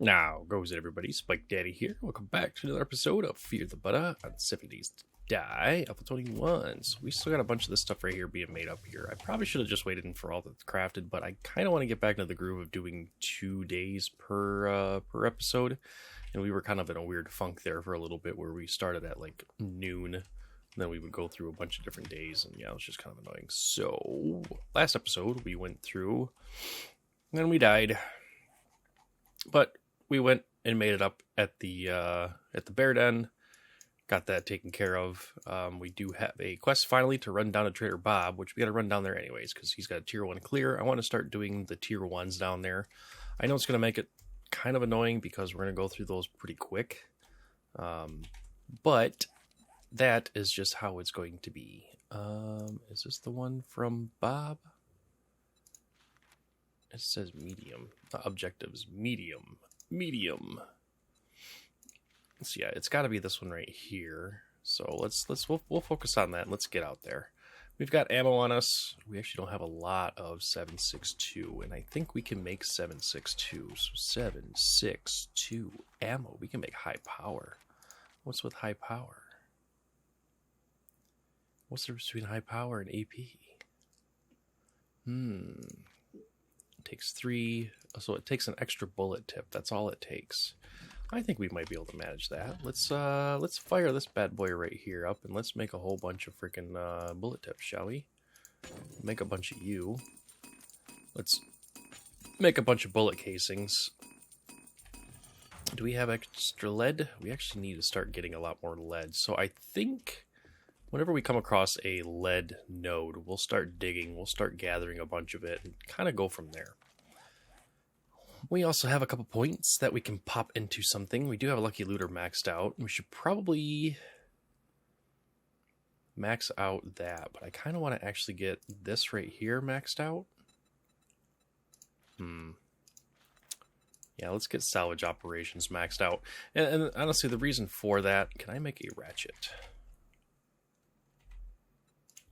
Now goes it, everybody. Spike Daddy here. Welcome back to another episode of Fear the Butta on 7 Days to Die, EP23. So we still got a bunch of this stuff right here being made up here. I probably should have just waited for all that's crafted, but I kind of want to get back into the groove of doing 2 days per episode. And we were kind of in a weird funk there for a little bit where we started at like noon. And then we would go through a bunch of different days, and yeah, it was just kind of annoying. So last episode we went through, and then we died. But we went and made it up at the bear den, got that taken care of. We do have a quest finally to run down to Trader Bob, which we got to run down there anyways because he's got a tier 1 clear. I want to start doing the tier 1s down there. I know it's going to make it kind of annoying because we're going to go through those pretty quick. But that is just how it's going to be. Is this the one from Bob? It says medium. The objective is medium. Medium. So yeah, it's got to be this one right here. So we'll focus on that and let's get out there. We've got ammo on us. We actually don't have a lot of 7.62, and I think we can make 7.62. So 7.62 ammo. We can make high power. What's with high power? What's the difference between high power and AP? Takes 3, so it takes an extra bullet tip. That's all it takes. I think we might be able to manage that. Let's fire this bad boy right here up, and let's make a whole bunch of freaking bullet tips, shall we? Make a bunch of you. Let's make a bunch of bullet casings. Do we have extra lead? We actually need to start getting a lot more lead. So I think whenever we come across a lead node, we'll start digging, we'll start gathering a bunch of it, and kind of go from there. We also have a couple points that we can pop into something. We do have a Lucky Looter maxed out. We should probably max out that, but I kind of want to actually get this right here maxed out. Yeah, let's get salvage operations maxed out. And honestly, the reason for that, can I make a ratchet?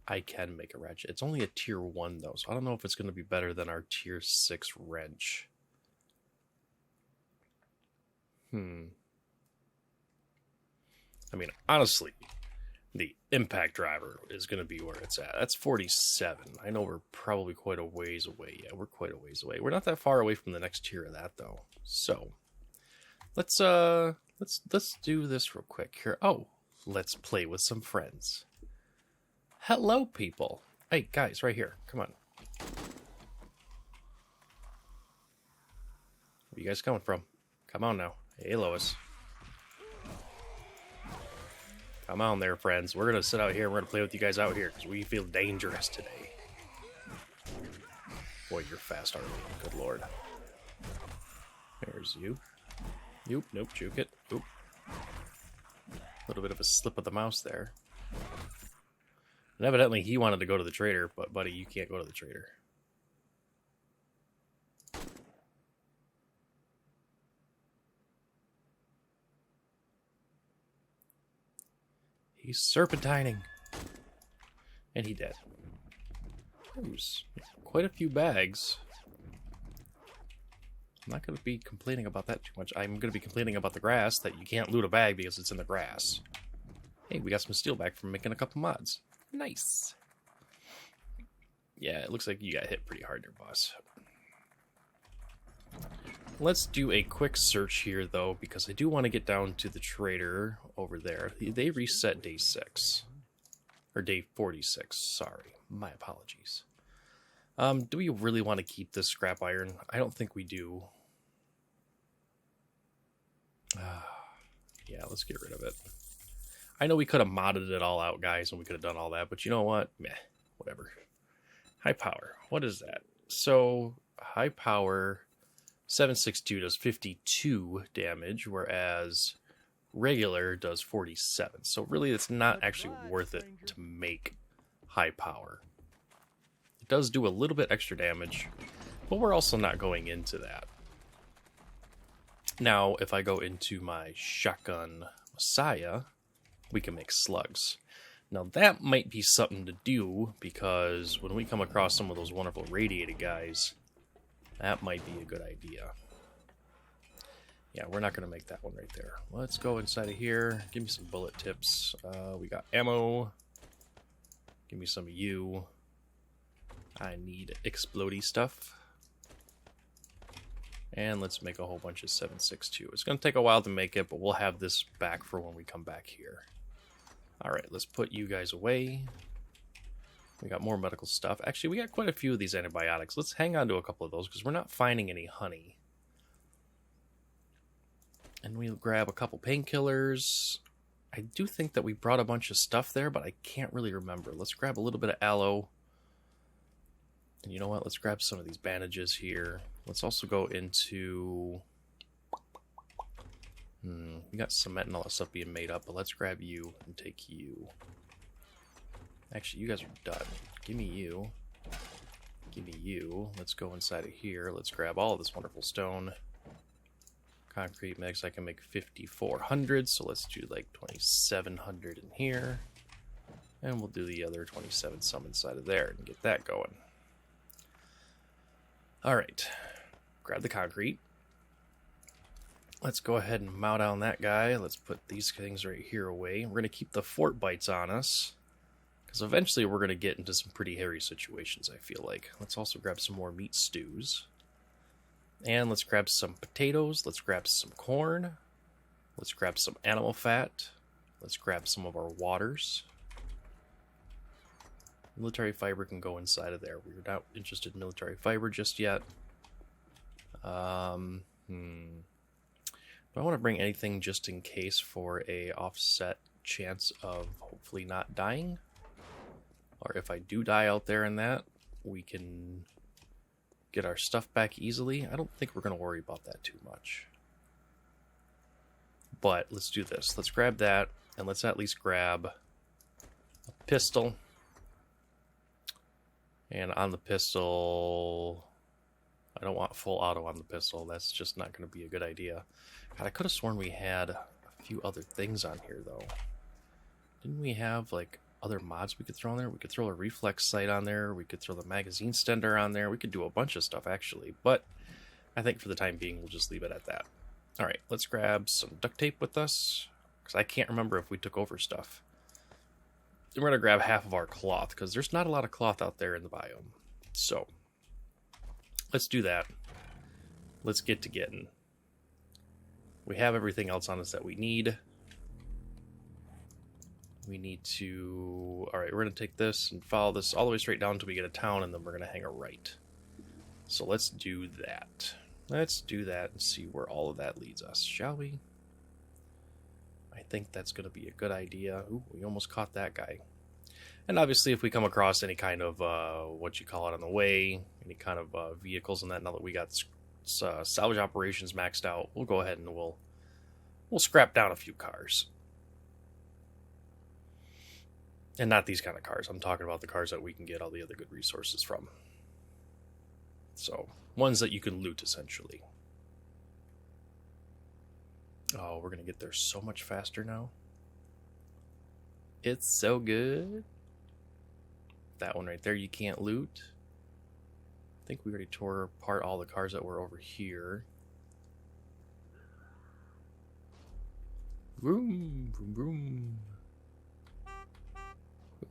I can make a ratchet. It's only a tier 1 though, so I don't know if it's going to be better than our tier 6 wrench. I mean, honestly, the impact driver is going to be where it's at. That's 47. I know we're probably quite a ways away. Yeah, we're quite a ways away. We're not that far away from the next tier of that though. So let's do this real quick here. Oh, let's play with some friends. Hello, people. Hey, guys, right here. Come on. Where you guys coming from? Come on now. Hey, Lois. Come on there, friends. We're going to sit out here and we're going to play with you guys out here because we feel dangerous today. Boy, you're fast, aren't you? Good lord. There's you. Nope, juke it. Oop. A little bit of a slip of the mouse there. And evidently he wanted to go to the trader, but buddy, you can't go to the trader. He's serpentining. And he did. There's quite a few bags. I'm not going to be complaining about that too much. I'm going to be complaining about the grass, that you can't loot a bag because it's in the grass. Hey, we got some steel back from making a couple mods. Nice. Yeah, it looks like you got hit pretty hard there, boss. Let's do a quick search here, though, because I do want to get down to the trader over there. They reset day 6. Or day 46, sorry. My apologies. Do we really want to keep this scrap iron? I don't think we do. Yeah, let's get rid of it. I know we could have modded it all out, guys, and we could have done all that, but you know what? Meh, whatever. High power. What is that? So, high power 7.62 does 52 damage, whereas regular does 47. So really, it's not actually worth it to make high power. It does do a little bit extra damage, but we're also not going into that. Now, if I go into my shotgun Messiah, we can make slugs. Now that might be something to do, because when we come across some of those wonderful radiated guys, that might be a good idea. Yeah, we're not going to make that one right there. Let's go inside of here. Give me some bullet tips. We got ammo. Give me some U. I need explodey stuff. And let's make a whole bunch of 7.62. It's going to take a while to make it, but we'll have this back for when we come back here. Alright, let's put you guys away. We got more medical stuff. Actually, we got quite a few of these antibiotics. Let's hang on to a couple of those because we're not finding any honey. And we'll grab a couple painkillers. I do think that we brought a bunch of stuff there, but I can't really remember. Let's grab a little bit of aloe. And you know what? Let's grab some of these bandages here. Let's also go into... we got cement and all that stuff being made up, but let's grab you and take you. Actually, you guys are done. Give me you. Give me you. Let's go inside of here. Let's grab all of this wonderful stone. Concrete mix, I can make 5,400, so let's do like 2,700 in here. And we'll do the other 27 some inside of there and get that going. Alright, grab the concrete. Let's go ahead and mow down that guy. Let's put these things right here away. We're going to keep the fort bites on us, because eventually we're going to get into some pretty hairy situations, I feel like. Let's also grab some more meat stews. And let's grab some potatoes, let's grab some corn, let's grab some animal fat, let's grab some of our waters. Military fiber can go inside of there. We're not interested in military fiber just yet. Do I want to bring anything just in case for a offset chance of hopefully not dying? Or if I do die out there in that, we can... get our stuff back easily. I don't think we're going to worry about that too much. But let's do this. Let's grab that, and let's at least grab a pistol. And on the pistol... I don't want full auto on the pistol. That's just not going to be a good idea. God, I could have sworn we had a few other things on here, though. Didn't we have, like... other mods we could throw on there? We could throw a reflex sight on there. We could throw the magazine stender on there. We could do a bunch of stuff, actually. But I think for the time being, we'll just leave it at that. Alright, let's grab some duct tape with us, because I can't remember if we took over stuff. And we're going to grab half of our cloth, because there's not a lot of cloth out there in the biome. So, let's do that. Let's get to getting. We have everything else on us that we need. We need to... Alright, we're going to take this and follow this all the way straight down until we get a town, and then we're going to hang a right. So let's do that. Let's do that and see where all of that leads us, shall we? I think that's going to be a good idea. Ooh, we almost caught that guy. And obviously if we come across any kind of, what you call it on the way, any kind of vehicles and that, now that we got salvage operations maxed out, we'll go ahead and we'll scrap down a few cars. And not these kind of cars. I'm talking about the cars that we can get all the other good resources from. So, ones that you can loot, essentially. Oh, we're going to get there so much faster now. It's so good. That one right there, you can't loot. I think we already tore apart all the cars that were over here. Vroom, vroom, vroom.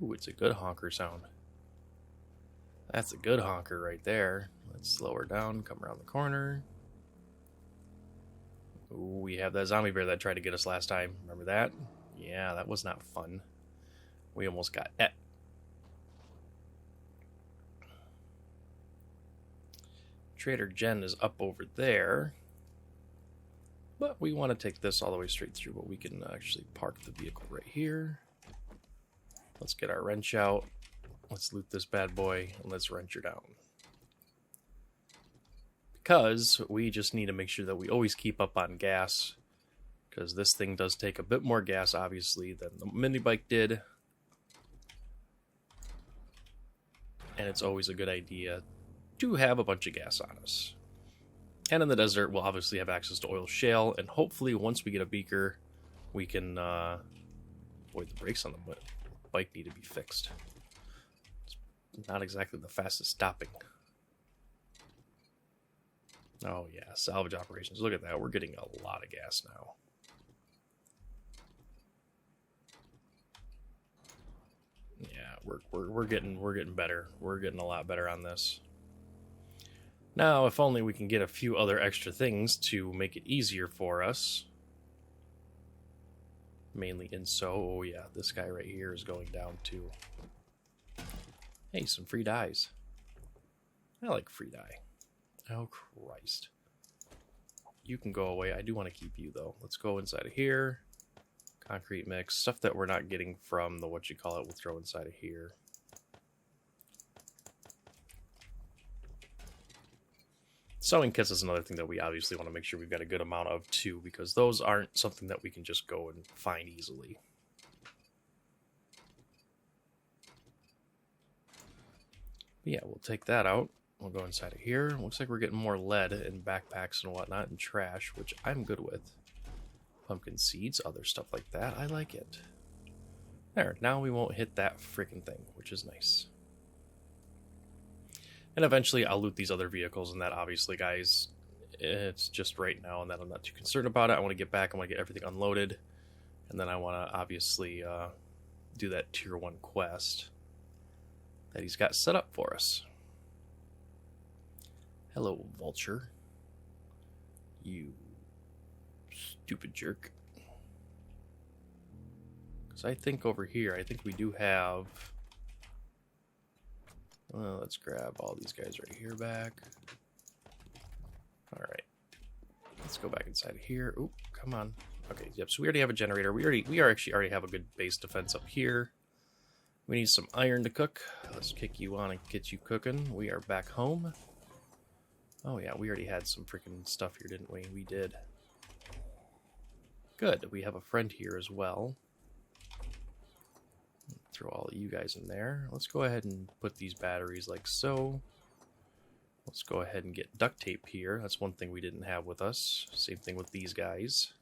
Ooh, it's a good honker sound. That's a good honker right there. Let's slow her down, come around the corner. Ooh, we have that zombie bear that tried to get us last time. Remember that? Yeah, that was not fun. We almost got et. Trader Jen is up over there. But we want to take this all the way straight through, but we can actually park the vehicle right here. Let's get our wrench out. Let's loot this bad boy, and let's wrench her down. Because we just need to make sure that we always keep up on gas. Because this thing does take a bit more gas, obviously, than the mini bike did. And it's always a good idea to have a bunch of gas on us. And in the desert, we'll obviously have access to oil shale, and hopefully once we get a beaker, we can... Boy, the brakes on the bike need to be fixed. It's not exactly the fastest stopping. Oh yeah, salvage operations. Look at that. We're getting a lot of gas now. Yeah, we're getting better. We're getting a lot better on this. Now, if only we can get a few other extra things to make it easier for us. Mainly oh yeah, this guy right here is going down too. Hey, some free dyes. I like free dye. Oh Christ. You can go away. I do want to keep you though. Let's go inside of here. Concrete mix. Stuff that we're not getting from the we'll throw inside of here. Sewing kits is another thing that we obviously want to make sure we've got a good amount of too, because those aren't something that we can just go and find easily. But yeah, we'll take that out. We'll go inside of here. Looks like we're getting more lead in backpacks and whatnot and trash, which I'm good with. Pumpkin seeds, other stuff like that. I like it. There, now we won't hit that freaking thing, which is nice. And eventually I'll loot these other vehicles, and that obviously, guys, it's just right now and that I'm not too concerned about it. I want to get back, I want to get everything unloaded, and then I want to obviously do that tier 1 quest that he's got set up for us. Hello, vulture. You stupid jerk. Because I think over here, I think we do have... Well, let's grab all these guys right here back. Alright. Let's go back inside here. Oop, come on. Okay, yep, so we already have a generator. We actually already have a good base defense up here. We need some iron to cook. Let's kick you on and get you cooking. We are back home. Oh yeah, we already had some freaking stuff here, didn't we? We did. Good, we have a friend here as well. Throw all of you guys in there. Let's go ahead and put these batteries like so. Let's go ahead and get duct tape here. That's one thing we didn't have with us. Same thing with these guys.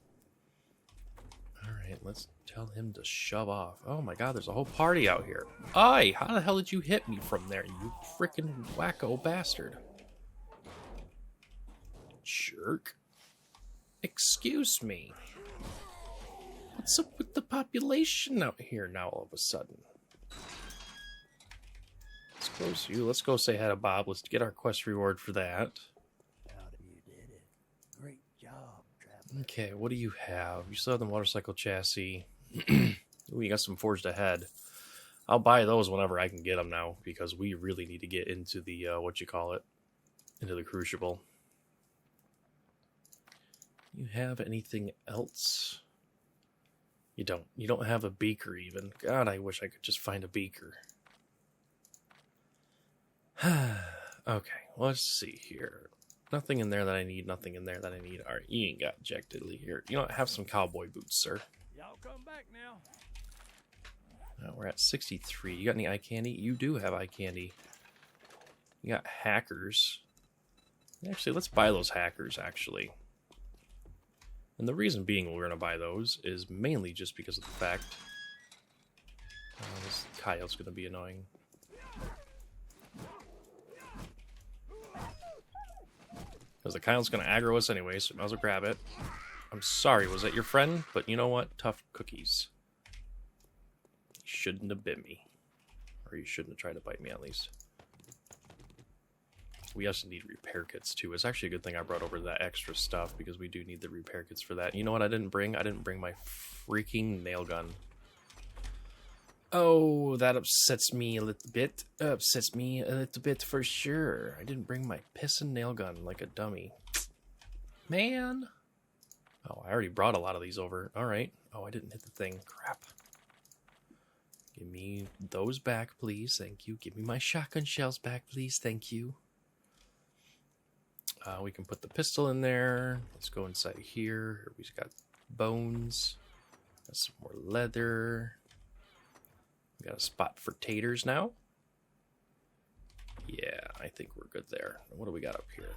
Alright, let's tell him to shove off. Oh my god, there's a whole party out here. Aye, how the hell did you hit me from there, you freaking wacko bastard? Jerk. Excuse me. What's up with the population out here now all of a sudden? Let's close you. Let's go say hi to Bob. Let's get our quest reward for that. You did it. Great job, traveler. Okay, what do you have? You still have the motorcycle chassis. Ooh, you got some forged ahead. I'll buy those whenever I can get them now, because we really need to get into the, into the crucible. You have anything else? You don't. You don't have a beaker even. God, I wish I could just find a beaker. Okay, let's see here. Nothing in there that I need, nothing in there that I need. Alright, you ain't got Jack Diddley here. You don't have some cowboy boots, sir. Y'all come back now. We're at 63. You got any eye candy? You do have eye candy. You got hackers. Actually, let's buy those hackers, actually. And the reason being we're going to buy those is mainly just because of the fact... this coyote's going to be annoying. Because the coyote's going to aggro us anyway, so might as well grab it. I'm sorry, was that your friend? But you know what? Tough cookies. You shouldn't have bit me. Or you shouldn't have tried to bite me, at least. We also need repair kits, too. It's actually a good thing I brought over that extra stuff, because we do need the repair kits for that. You know what I didn't bring? I didn't bring my freaking nail gun. Oh, that upsets me a little bit. Upsets me a little bit for sure. I didn't bring my pissin' nail gun like a dummy. Man. Oh, I already brought a lot of these over. Alright. Oh, I didn't hit the thing. Crap. Give me those back, please. Thank you. Give me my shotgun shells back, please. Thank you. We can put the pistol in there. Let's go inside here. We've got bones. Got some more leather. We got a spot for taters now. Yeah, I think we're good there. What do we got up here?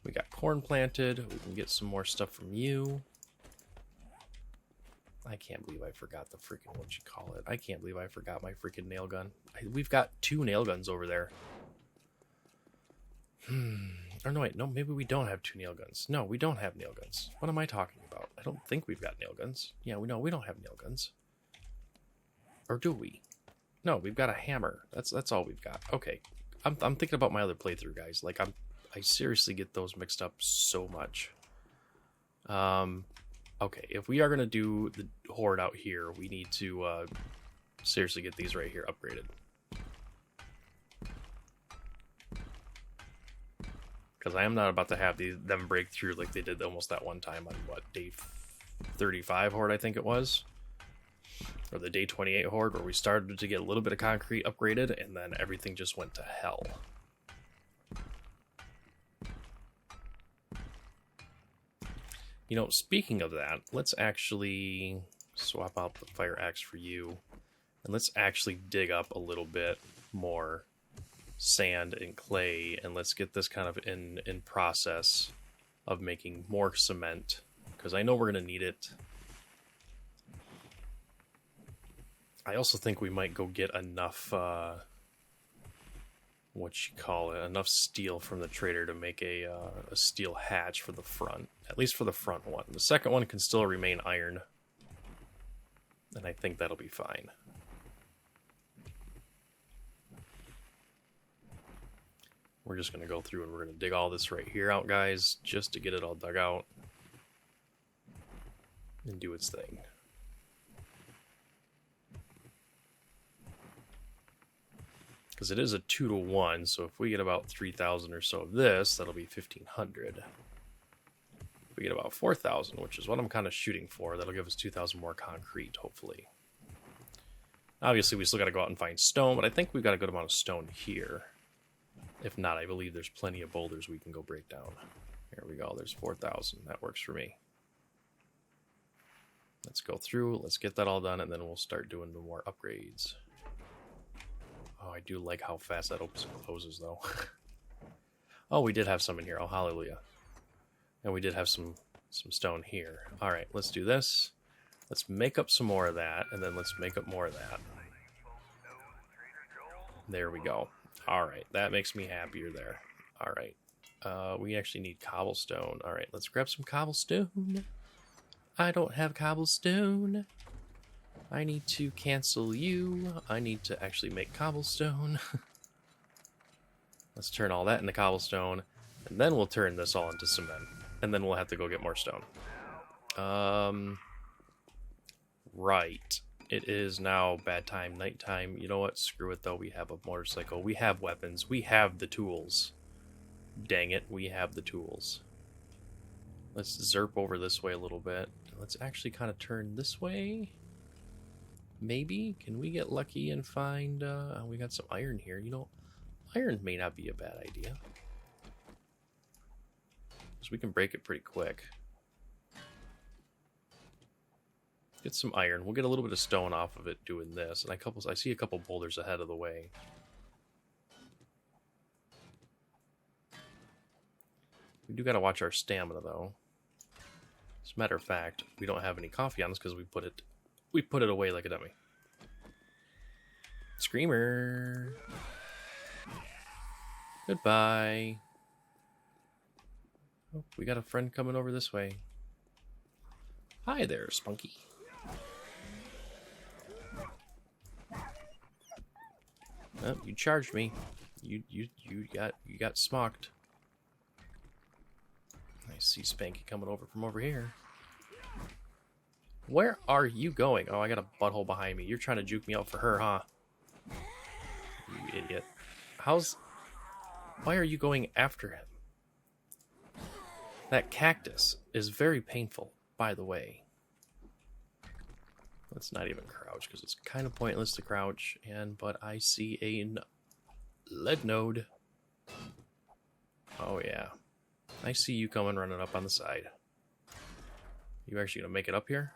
We got corn planted. We can get some more stuff from you. I can't believe I forgot the freaking, what you call it. I can't believe I forgot my freaking nail gun. We've got 2 nail guns over there. Or no, wait, no, maybe we don't have 2 nail guns. No, we don't have nail guns. What am I talking about? I don't think we've got nail guns. Yeah, we don't have nail guns. Or do we? No, we've got a hammer. That's all we've got. Okay. I'm thinking about my other playthrough, guys. Like, I seriously get those mixed up so much. Okay, if we are going to do the horde out here, we need to seriously get these right here upgraded. Because I am not about to have them break through like they did almost that one time on, what, day 35 horde, I think it was? Or the day 28 horde, where we started to get a little bit of concrete upgraded, and then everything just went to hell. You know, speaking of that, let's actually swap out the fire axe for you, and let's actually dig up a little bit more sand and clay, and let's get this kind of in process of making more cement, because I know we're going to need it. I also think we might go get enough, enough steel from the trader to make a steel hatch for the front, at least for the front one. The second one can still remain iron, and I think that'll be fine. We're just going to go through and we're going to dig all this right here out, guys, just to get it all dug out and do its thing. Because it is a 2-to-1, so if we get about 3,000 or so of this, that'll be 1,500. If we get about 4,000, which is what I'm kind of shooting for, that'll give us 2,000 more concrete, hopefully. Obviously, we still got to go out and find stone, but I think we've got a good amount of stone here. If not, I believe there's plenty of boulders we can go break down. Here we go, there's 4,000. That works for me. Let's go through, let's get that all done, and then we'll start doing the more upgrades. Oh, I do like how fast that opens and closes, though. Oh, we did have some in here. Oh, hallelujah. And we did have some stone here. All right, let's do this. Let's make up some more of that, and then let's make up more of that. There we go. All right, that makes me happier there. All right, we actually need cobblestone. All right, let's grab some cobblestone. I don't have cobblestone. I need to cancel you. I need to actually make cobblestone. Let's turn all that into cobblestone, and then we'll turn this all into cement, and then we'll have to go get more stone. Right. It is now bad time, nighttime. You know what? Screw it, though. We have a motorcycle. We have weapons. We have the tools. Dang it, we have the tools. Let's zerp over this way a little bit. Let's actually kind of turn this way. Maybe? Can we get lucky and find... we got some iron here. You know, iron may not be a bad idea. Because we can break it pretty quick. Get some iron. We'll get a little bit of stone off of it doing this. And I see a couple boulders ahead of the way. We do got to watch our stamina, though. As a matter of fact, we don't have any coffee on us because we put it away like a dummy. Screamer. Goodbye. Oh, we got a friend coming over this way. Hi there, Spunky. Oh, you charged me. You got smocked. I see Spanky coming over from over here. Where are you going? Oh, I got a butthole behind me. You're trying to juke me out for her, huh? You idiot. Why are you going after him? That cactus is very painful, by the way. Let's not even crouch, because it's kind of pointless to crouch. But I see a lead node. Oh, yeah. I see you coming running up on the side. You actually gonna make it up here?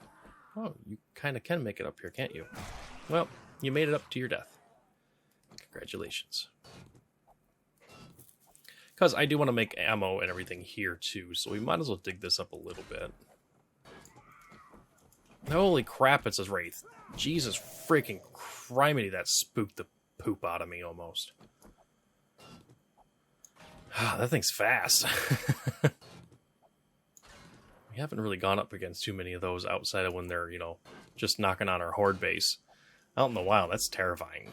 Oh, you kind of can make it up here, can't you? Well, you made it up to your death. Congratulations. Because I do want to make ammo and everything here, too, so we might as well dig this up a little bit. Holy crap, it's a wraith. Jesus freaking criminy, that spooked the poop out of me, almost. Ah, that thing's fast. We haven't really gone up against too many of those outside of when they're, you know, just knocking on our horde base. Out in the wild, that's terrifying.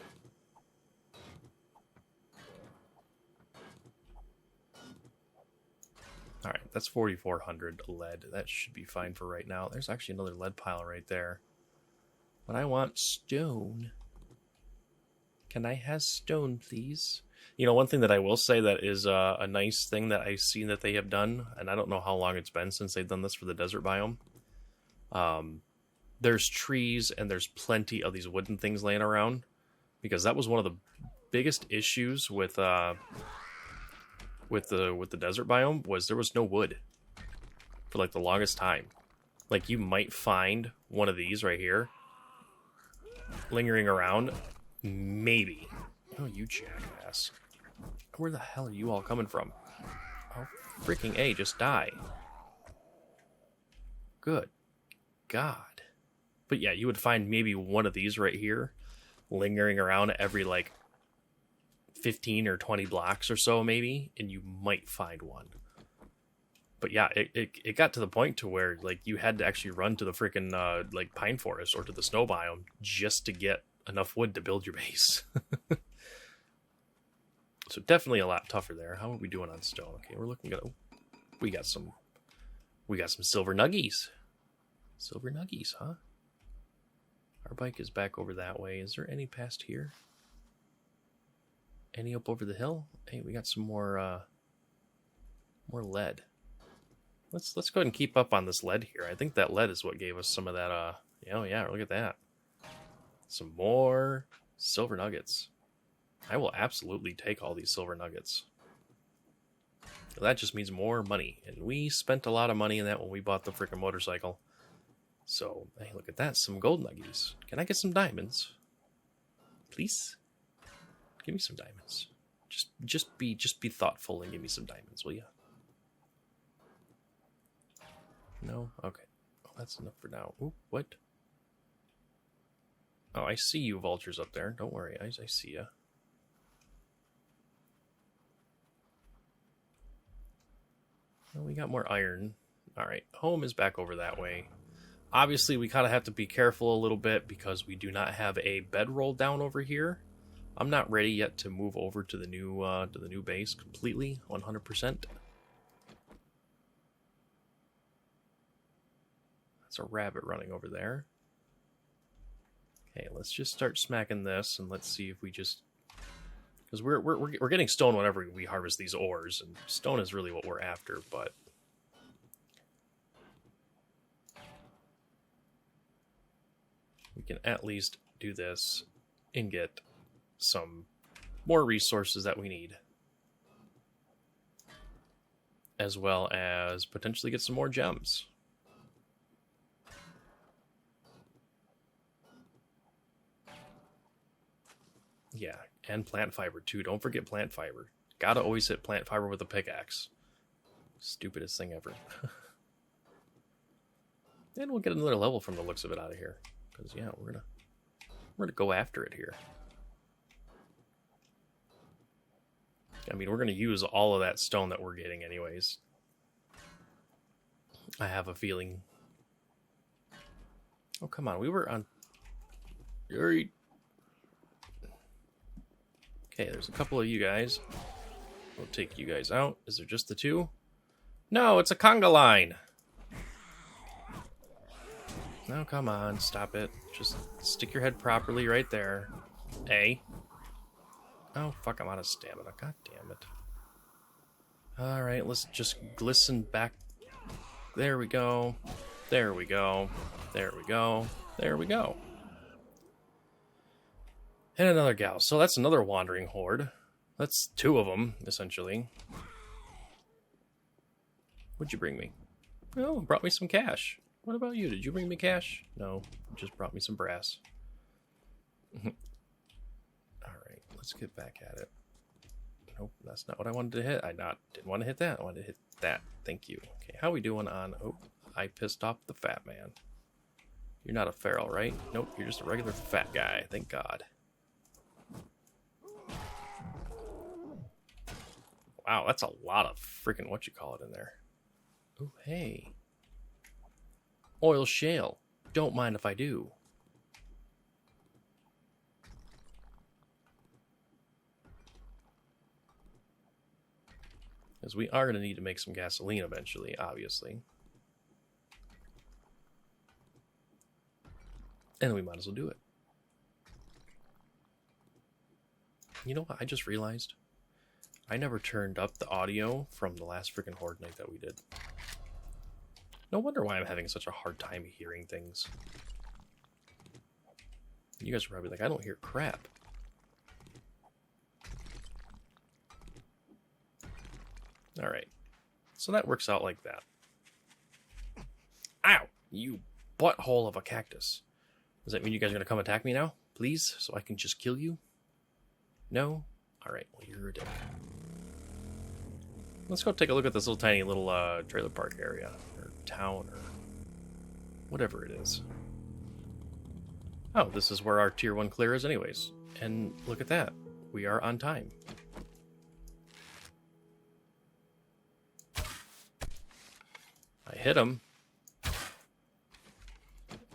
Alright, that's 4,400 lead. That should be fine for right now. There's actually another lead pile right there. But I want stone. Can I have stone, please? You know, one thing that I will say that is a nice thing that I've seen that they have done, and I don't know how long it's been since they've done this for the desert biome. There's trees and there's plenty of these wooden things laying around, because that was one of the biggest issues with the desert biome was there was no wood for like the longest time. Like you might find one of these right here lingering around, maybe. Oh, you jackass. Where the hell are you all coming from? Oh, freaking A, just die. Good God. But yeah, you would find maybe one of these right here lingering around every like 15 or 20 blocks or so maybe, and you might find one. But yeah, it got to the point to where like you had to actually run to the freaking like pine forest or to the snow biome just to get enough wood to build your base. So definitely a lot tougher there. How are we doing on stone? Okay, we're looking at we got some silver nuggies. Silver nuggies, huh? Our bike is back over that way. Is there any past here? Any up over the hill? Hey, we got some more lead. Let's go ahead and keep up on this lead here. I think that lead is what gave us some of that oh yeah, look at that. Some more silver nuggets. I will absolutely take all these silver nuggets. That just means more money. And we spent a lot of money in that when we bought the freaking motorcycle. So, hey, look at that. Some gold nuggies. Can I get some diamonds? Please? Give me some diamonds. Just be thoughtful and give me some diamonds, will you? No? Okay. Well, that's enough for now. Ooh, what? Oh, I see you vultures up there. Don't worry. I see you. Well, we got more iron. Alright, home is back over that way. Obviously, we kind of have to be careful a little bit because we do not have a bedroll down over here. I'm not ready yet to move over to the new base completely, 100%. That's a rabbit running over there. Okay, let's just start smacking this and let's see if we just... Because we're getting stone whenever we harvest these ores, and stone is really what we're after, but... we can at least do this and get some more resources that we need. As well as potentially get some more gems. Yeah, and plant fiber too. Don't forget plant fiber. Gotta always hit plant fiber with a pickaxe. Stupidest thing ever. And we'll get another level from the looks of it out of here. Because yeah, we're gonna go after it here. I mean, we're gonna use all of that stone that we're getting anyways. I have a feeling. Oh, come on. We were on... Okay, there's a couple of you guys. We'll take you guys out. Is there just the two? No, it's a conga line. No, come on. Stop it. Just stick your head properly right there. A. Oh, fuck, I'm out of stamina. God damn it. Alright, let's just glisten back. There we go. There we go. There we go. There we go. And another gal. So that's another wandering horde. That's two of them, essentially. What'd you bring me? Oh, brought me some cash. What about you? Did you bring me cash? No, you just brought me some brass. Alright, let's get back at it. Nope, that's not what I wanted to hit. Didn't want to hit that. I wanted to hit that. Thank you. Okay, how we doing on... Oh, I pissed off the fat man. You're not a feral, right? Nope, you're just a regular fat guy. Thank God. Wow, that's a lot of freaking what you call it in there. Oh, hey. Oil shale. Don't mind if I do. Because we are going to need to make some gasoline eventually, obviously. And we might as well do it. You know what? I just realized I never turned up the audio from the last freaking Horde night that we did. No wonder why I'm having such a hard time hearing things. You guys are probably like, I don't hear crap. Alright. So that works out like that. Ow! You butthole of a cactus. Does that mean you guys are going to come attack me now? Please? So I can just kill you? No? Alright, well you're a dick. Let's go take a look at this little tiny little trailer park area. Or town, or whatever it is. Oh, this is where our tier 1 clear is anyways. And look at that. We are on time. I hit him.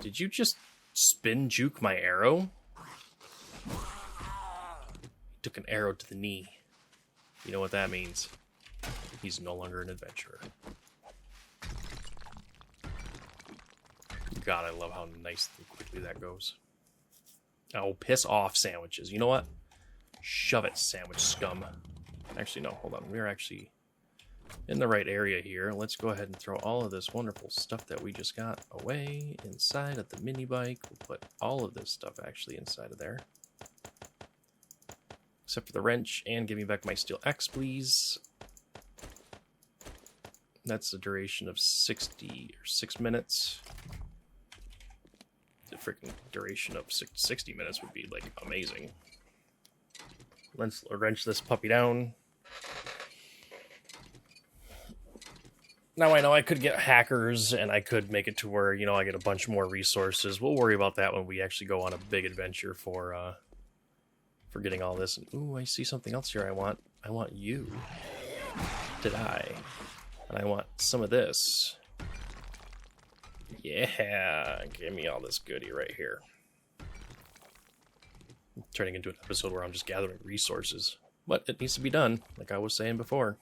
Did you just spin juke my arrow? He took an arrow to the knee. You know what that means. He's no longer an adventurer. God, I love how nice and quickly that goes. Oh, piss off, sandwiches. You know what? Shove it, sandwich scum. Actually, no, hold on. We're actually in the right area here. Let's go ahead and throw all of this wonderful stuff that we just got away inside of the mini bike. We'll put all of this stuff actually inside of there. Except for the wrench, and give me back my steel X, please. That's the duration of 60 or 6 minutes. The freaking duration of 60 minutes would be, like, amazing. Let's wrench this puppy down. Now I know I could get hackers, and I could make it to where, you know, I get a bunch more resources. We'll worry about that when we actually go on a big adventure for getting all this. And, ooh, I see something else here I want. I want you. Did I? And I want some of this. Yeah, give me all this goodie right here. I'm turning into an episode where I'm just gathering resources. But it needs to be done, like I was saying before.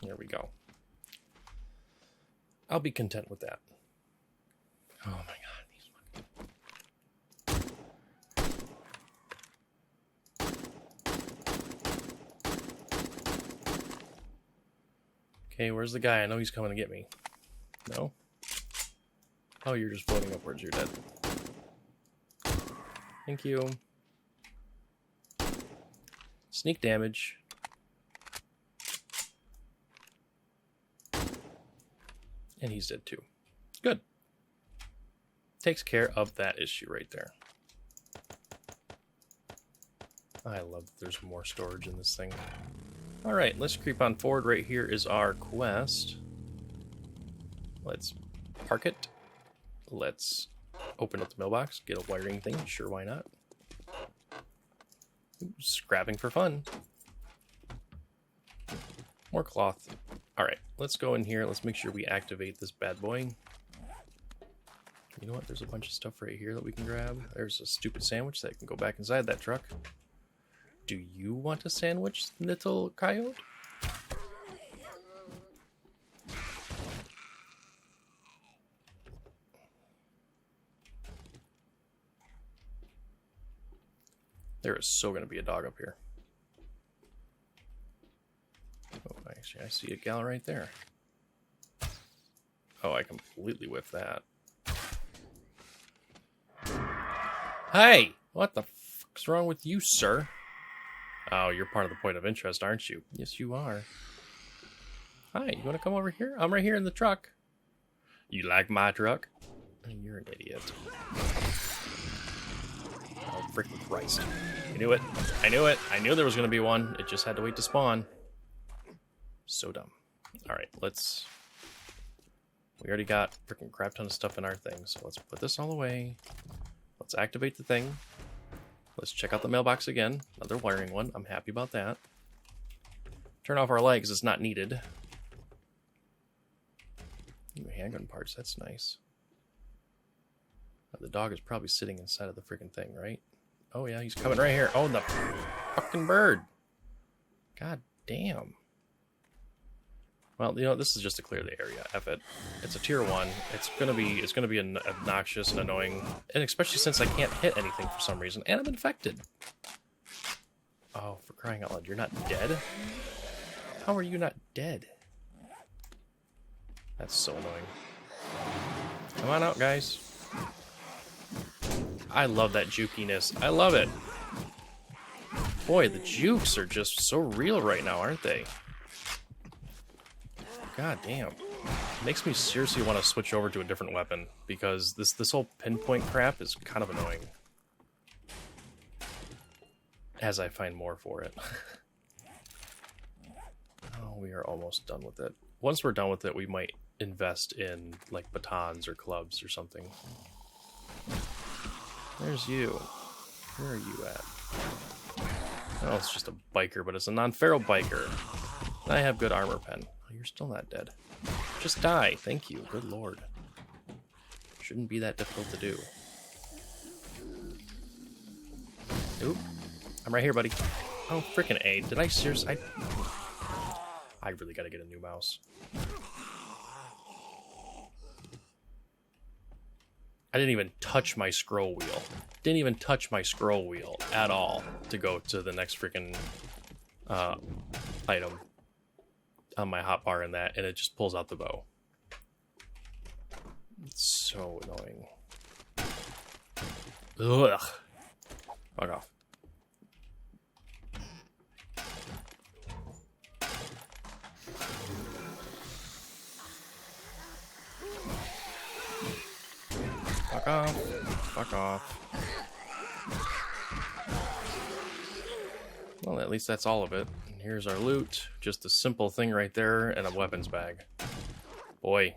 There we go. I'll be content with that. Oh my god. Okay, where's the guy? I know he's coming to get me. No? Oh, you're just floating upwards. You're dead. Thank you. Sneak damage. And he's dead too. Good. Takes care of that issue right there. I love that there's more storage in this thing. Alright, let's creep on forward. Right here is our quest. Let's park it. Let's open up the mailbox, get a wiring thing. Sure, why not? Scrapping for fun. More cloth. Alright, let's go in here. Let's make sure we activate this bad boy. You know what? There's a bunch of stuff right here that we can grab. There's a stupid sandwich that can go back inside that truck. Do you want a sandwich, little coyote? There is so going to be a dog up here. Oh, actually, I see a gal right there. Oh, I completely whiffed that. Hey! What the fuck's wrong with you, sir? Oh, you're part of the point of interest, aren't you? Yes, you are. Hi, you want to come over here? I'm right here in the truck. You like my truck? You're an idiot. Oh, freaking Christ. I knew it. I knew it. I knew there was going to be one. It just had to wait to spawn. So dumb. Alright, let's We already got freaking crap ton of stuff in our thing, so let's put this all away. Let's activate the thing. Let's check out the mailbox again. Another wiring one. I'm happy about that. Turn off our light because it's not needed. Ooh, handgun parts, that's nice. The dog is probably sitting inside of the freaking thing, right? Oh yeah, he's coming right here. Oh, the fucking bird. God damn. Well, you know, this is just to clear the area. F it. It's a tier 1. It's gonna be obnoxious and annoying, and especially since I can't hit anything for some reason, and I'm infected. Oh, for crying out loud! You're not dead? How are you not dead? That's so annoying. Come on out, guys. I love that jukiness. I love it. Boy, the jukes are just so real right now, aren't they? God damn. Makes me seriously want to switch over to a different weapon, because this whole pinpoint crap is kind of annoying. As I find more for it. Oh, we are almost done with it. Once we're done with it, we might invest in, like, batons or clubs or something. There's you. Where are you at? Oh, it's just a biker, but it's a non-feral biker. I have good armor pen. Oh, you're still not dead. Just die. Thank you. Good lord. Shouldn't be that difficult to do. Oop. I'm right here, buddy. Oh, frickin' A. Did I seriously... I really gotta get a new mouse. I didn't even touch my scroll wheel. Didn't even touch my scroll wheel at all to go to the next freaking item on my hotbar in that, and it just pulls out the bow. It's so annoying. Ugh. Fuck off. Fuck off. Fuck off. Well, at least that's all of it. And here's our loot. Just a simple thing right there and a weapons bag. Boy.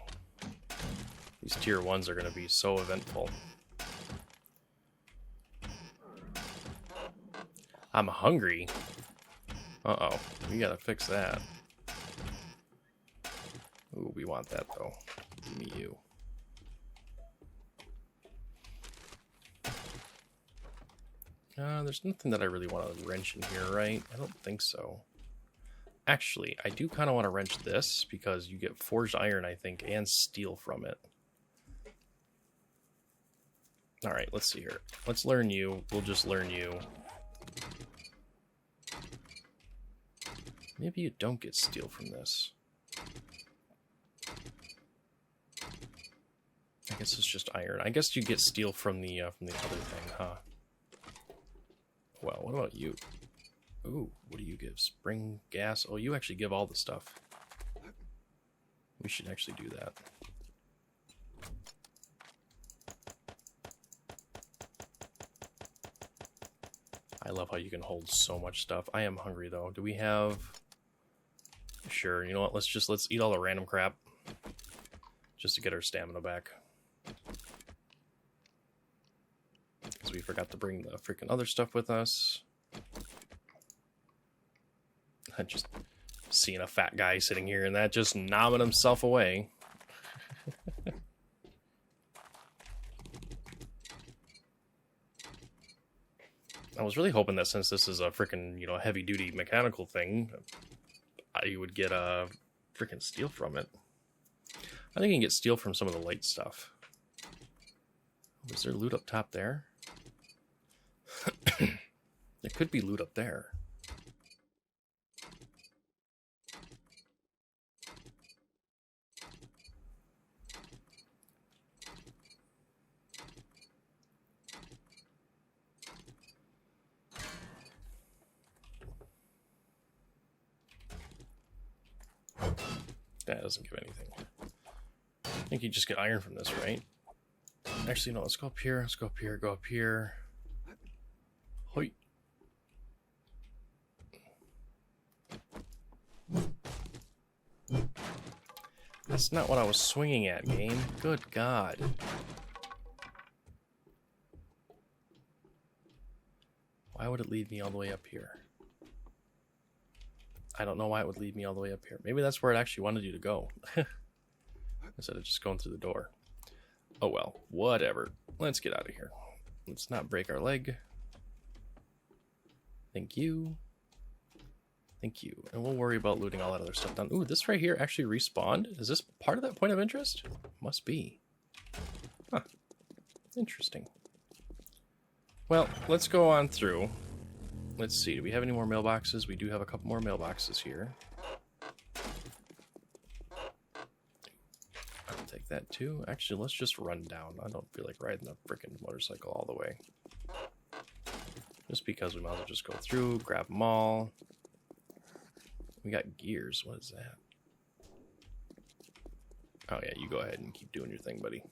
These tier 1s are going to be so eventful. I'm hungry. Uh-oh. We gotta fix that. Ooh, we want that, though. Give me you. There's nothing that I really want to wrench in here, right? I don't think so. Actually, I do kind of want to wrench this, because you get forged iron, I think, and steel from it. Alright, let's see here. Let's learn you. We'll just learn you. Maybe you don't get steel from this. I guess it's just iron. I guess you get steel from the other thing, huh? Well, what about you? Ooh, what do you give? Spring gas? Oh, you actually give all the stuff. We should actually do that. I love how you can hold so much stuff. I am hungry though. Do we have... Sure, you know what? Let's eat all the random crap. Just to get our stamina back. Because we forgot to bring the freaking other stuff with us. I just seeing a fat guy sitting here and that just nomming himself away. I was really hoping that since this is a freaking, you know, heavy duty mechanical thing, you would get a freaking steel from it. I think you can get steel from some of the light stuff. Was there loot up top there? There could be loot up there. That doesn't give anything. I think you just get iron from this, right? Actually, no, let's go up here. Let's go up here, go up here. Hoi. That's not what I was swinging at, game. Good God. Why would it lead me all the way up here? I don't know why it would lead me all the way up here. Maybe that's where it actually wanted you to go. Instead of just going through the door. Oh well, whatever. Let's get out of here. Let's not break our leg. Thank you. Thank you. And we'll worry about looting all that other stuff down. Ooh, this right here actually respawned? Is this part of that point of interest? Must be. Huh. Interesting. Well, let's go on through. Let's see. Do we have any more mailboxes? We do have a couple more mailboxes here. I'll take that too. Actually, let's just run down. I don't feel like riding the frickin' motorcycle all the way. Just because we might as well just go through, grab them all. We got gears. What is that? Oh yeah, you go ahead and keep doing your thing, buddy.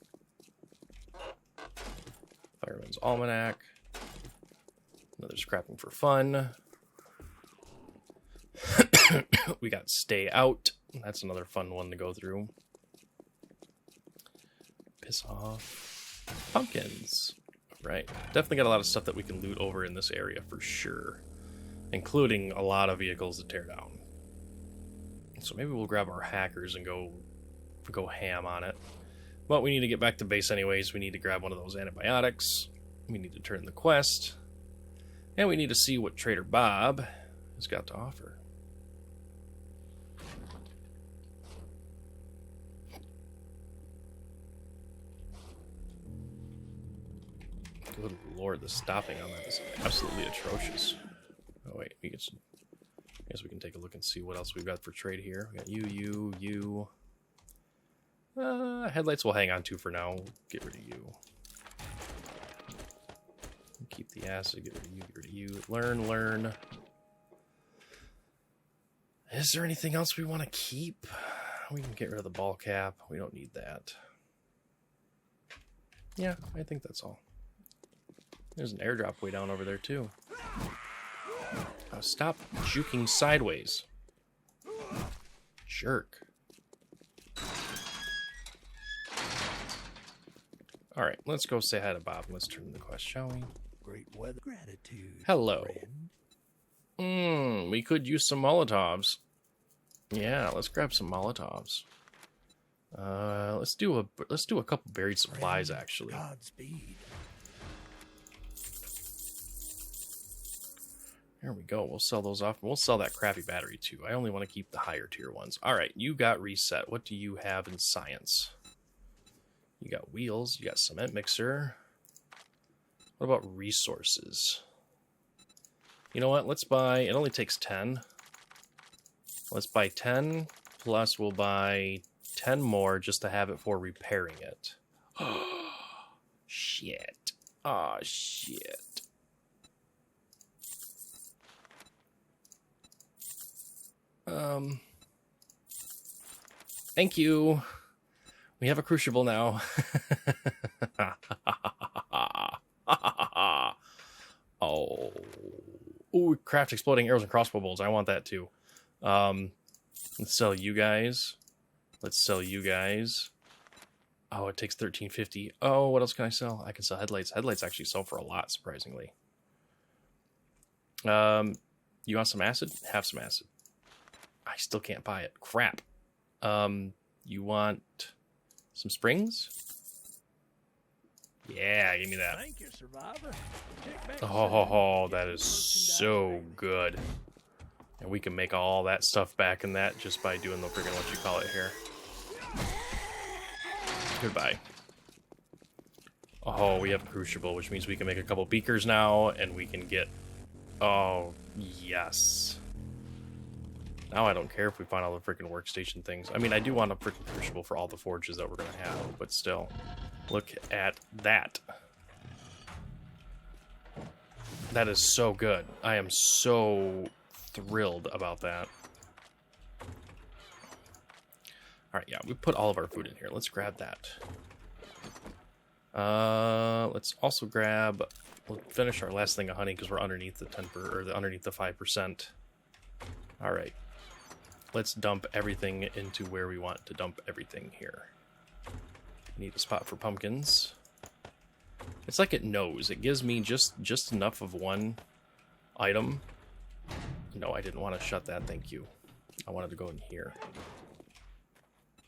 Fireman's Almanac. Another scrapping for fun. We got Stay Out. That's another fun one to go through. Piss Off. Pumpkins. Right. Definitely got a lot of stuff that we can loot over in this area for sure. Including a lot of vehicles to tear down. So maybe we'll grab our hackers and go ham on it. But we need to get back to base anyways. We need to grab one of those antibiotics. We need to turn the quest. And we need to see what Trader Bob has got to offer. Good lord, the stopping on that is absolutely atrocious. Oh wait, I guess we can take a look and see what else we've got for trade here. We got you. Headlights we'll hang on to for now. Get rid of you. Keep the acid, get rid of you. Learn. Is there anything else we want to keep? We can get rid of the ball cap. We don't need that. Yeah, I think that's all. There's an airdrop way down over there, too. Oh, stop juking sideways. Jerk. Alright, let's go say hi to Bob. Let's turn the quest, shall we? Great weather. Gratitude. Hello. We could use some Molotovs. Yeah, let's grab some Molotovs. Let's do a couple buried supplies, actually. Godspeed. There we go. We'll sell those off. We'll sell that crappy battery too. I only want to keep the higher tier ones. All right, you got reset. What do you have in science? You got wheels. You got cement mixer. What about resources? You know what? Let's buy... It only takes 10. Let's buy 10, plus we'll buy 10 more just to have it for repairing it. Oh, shit. Oh, shit. Thank you. We have a crucible now. Oh. Ooh, craft exploding arrows and crossbow bolts. I want that too. Let's sell you guys. Let's sell you guys. Oh, it takes 1350. Oh, what else can I sell? I can sell headlights. Headlights actually sell for a lot, surprisingly. You want some acid? Have some acid. I still can't buy it. Crap. You want some springs? Yeah, give me that. Thank you, survivor. Oh, that is so good. And we can make all that stuff back in that just by doing the friggin' what you call it here. Goodbye. Oh, we have a crucible, which means we can make a couple beakers now, and we can get... Oh, yes. Now I don't care if we find all the freaking workstation things. I mean, I do want a freaking crucible for all the forges that we're going to have, but still. Look at that. That is so good. I am so thrilled about that. Alright, yeah, we put all of our food in here. Let's grab that. Let's also grab... We'll finish our last thing of honey because we're underneath the 10% or underneath the 5%. Alright. let's dump everything into where we want to dump everything here. Need a spot for pumpkins. It's like it knows. It gives me just enough of one item. No, I didn't want to shut that, thank you. I wanted to go in here.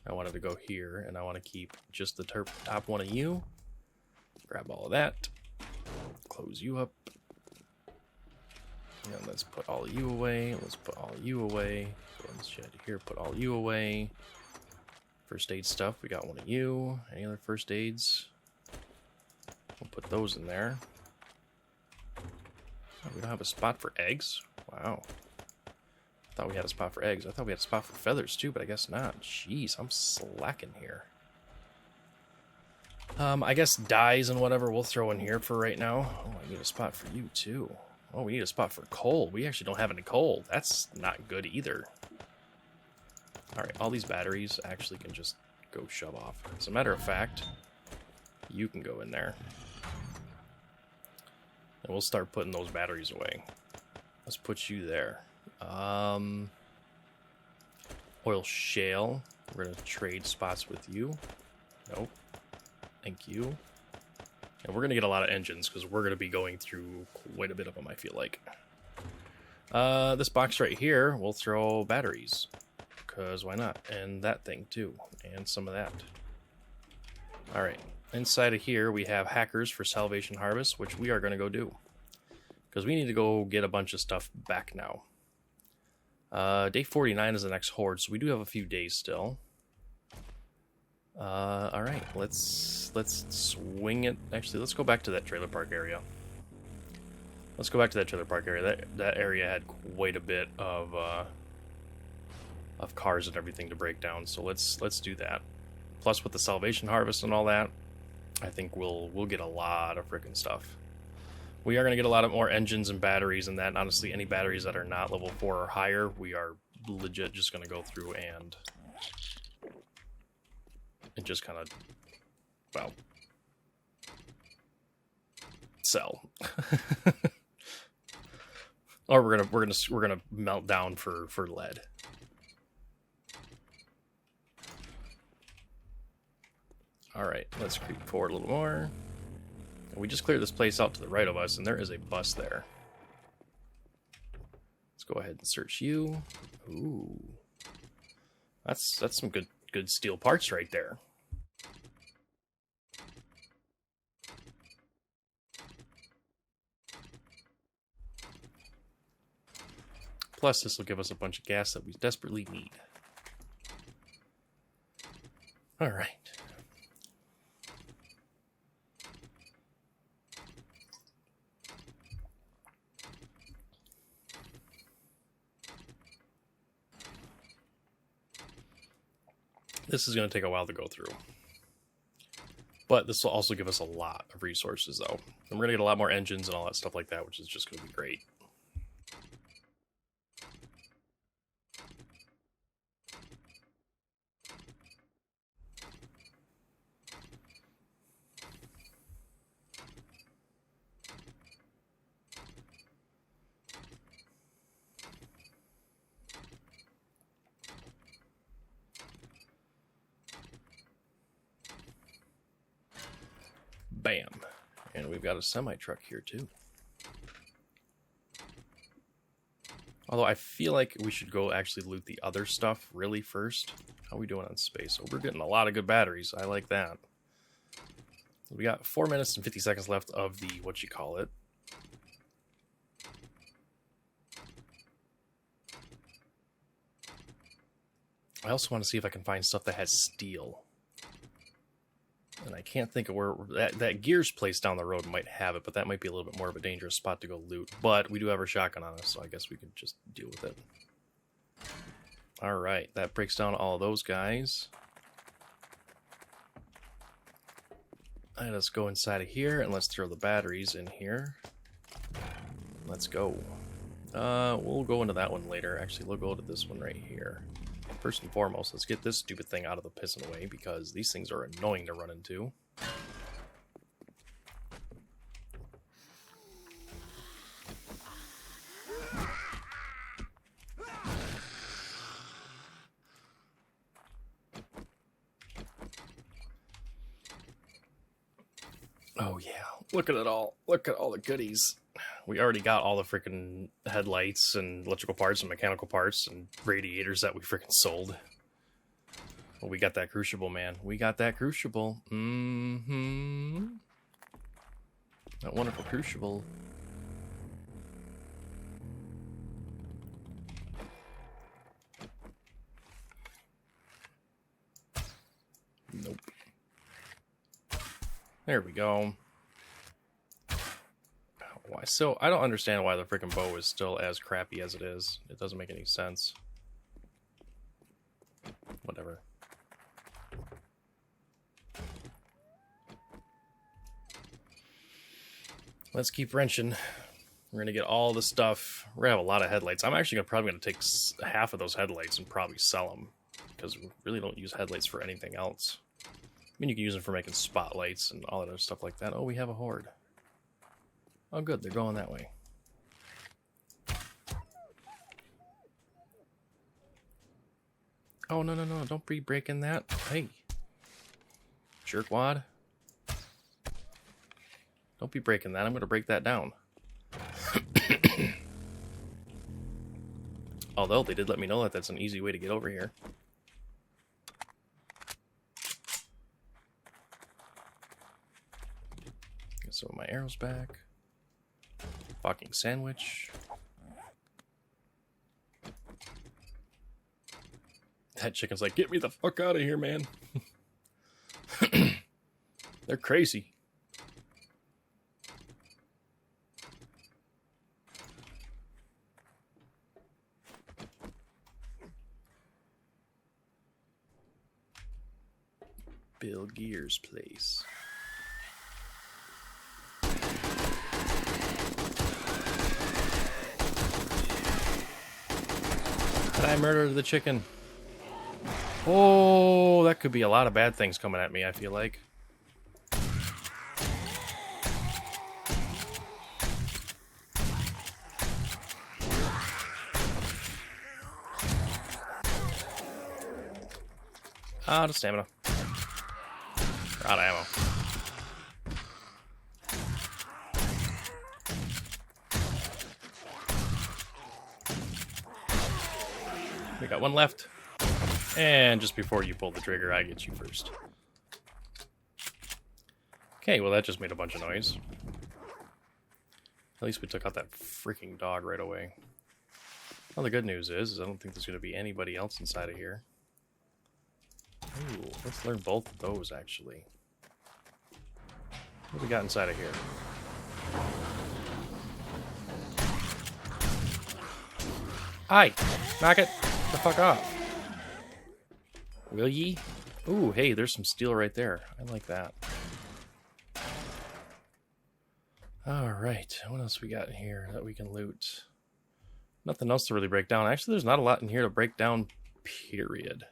I wanted to go here, and I want to keep just the top one of you. Grab all of that. Close you up. And let's put all of you away. Let's put all of you away. Go in the shed here, put all of you away. First aid stuff, we got one of you. Any other first aids? We'll put those in there. Oh, we don't have a spot for eggs? Wow. I thought we had a spot for eggs. I thought we had a spot for feathers too, but I guess not. Jeez, I'm slacking here. I guess dyes and whatever we'll throw in here for right now. Oh, I need a spot for you too. Oh, we need a spot for coal. We actually don't have any coal. That's not good either. Alright, all these batteries actually can just go shove off. As a matter of fact, you can go in there. And we'll start putting those batteries away. Let's put you there. Oil shale. We're going to trade spots with you. Nope. Thank you. And we're going to get a lot of engines because we're going to be going through quite a bit of them, I feel like. This box right here, we'll throw batteries. Because why not? And that thing too. And some of that. Alright. Inside of here, we have hackers for Salvation Harvest, which we are going to go do. Because we need to go get a bunch of stuff back now. Day 49 is the next horde, so we do have a few days still. Alright, let's swing it. Actually, let's go back to that trailer park area. Let's go back to that trailer park area. That area had quite a bit of cars and everything to break down, so let's do that. Plus, with the Salvation Harvest and all that, I think we'll get a lot of freaking stuff. We are going to get a lot of more engines and batteries and that. And honestly, any batteries that are not level 4 or higher, we are legit just going to go through and just kind of, well, sell. Or we're gonna melt down for lead. All right, let's creep forward a little more. We just cleared this place out to the right of us, and there is a bus there. Let's go ahead and search you. Ooh, that's some good steel parts right there. Plus, this will give us a bunch of gas that we desperately need. All right. This is going to take a while to go through. But this will also give us a lot of resources, though. And we're going to get a lot more engines and all that stuff like that, which is just going to be great. Bam. And we've got a semi-truck here, too. Although I feel like we should go actually loot the other stuff really first. How are we doing on space? So we're getting a lot of good batteries. I like that. We got 4 minutes and 50 seconds left of the, what you call it. I also want to see if I can find stuff that has steel. And I can't think of where that Gears place down the road might have it, but that might be a little bit more of a dangerous spot to go loot. But we do have our shotgun on us, so I guess we could just deal with it. Alright, that breaks down all of those guys. Alright, let's go inside of here, and let's throw the batteries in here. Let's go. We'll go into that one later. Actually, we'll go to this one right here. First and foremost, let's get this stupid thing out of the pissing way, because these things are annoying to run into. Oh yeah, look at it all. Look at all the goodies. We already got all the freaking headlights and electrical parts and mechanical parts and radiators that we freaking sold. Well, we got that crucible, man. We got that crucible. Mm-hmm. That wonderful crucible. Nope. There we go. Why? So I don't understand why the freaking bow is still as crappy as it is. It doesn't make any sense. Whatever. Let's keep wrenching. We're gonna get all the stuff. We're gonna have a lot of headlights. I'm actually probably gonna take half of those headlights and probably sell them because we really don't use headlights for anything else. I mean, you can use them for making spotlights and all that other stuff like that. Oh, we have a horde. Oh, good. They're going that way. Oh, no, no, no. Don't be breaking that. Hey. Jerkwad. Don't be breaking that. I'm going to break that down. Although, they did let me know that that's an easy way to get over here. Get some of my arrows back. Fucking sandwich. That chicken's like, get me the fuck out of here, man. They're crazy. Bill Gear's place. Did I murder the chicken? Oh, that could be a lot of bad things coming at me, I feel like. Out of stamina. Out of ammo. We got one left. And just before you pull the trigger, I get you first. Okay, well that just made a bunch of noise. At least we took out that freaking dog right away. Well, the good news is I don't think there's going to be anybody else inside of here. Ooh, let's learn both of those, actually. What do we got inside of here? Aye! Knock it the fuck off. Will ye? Ooh, hey, there's some steel right there. I like that. Alright, what else we got in here that we can loot? Nothing else to really break down. Actually, there's not a lot in here to break down, period.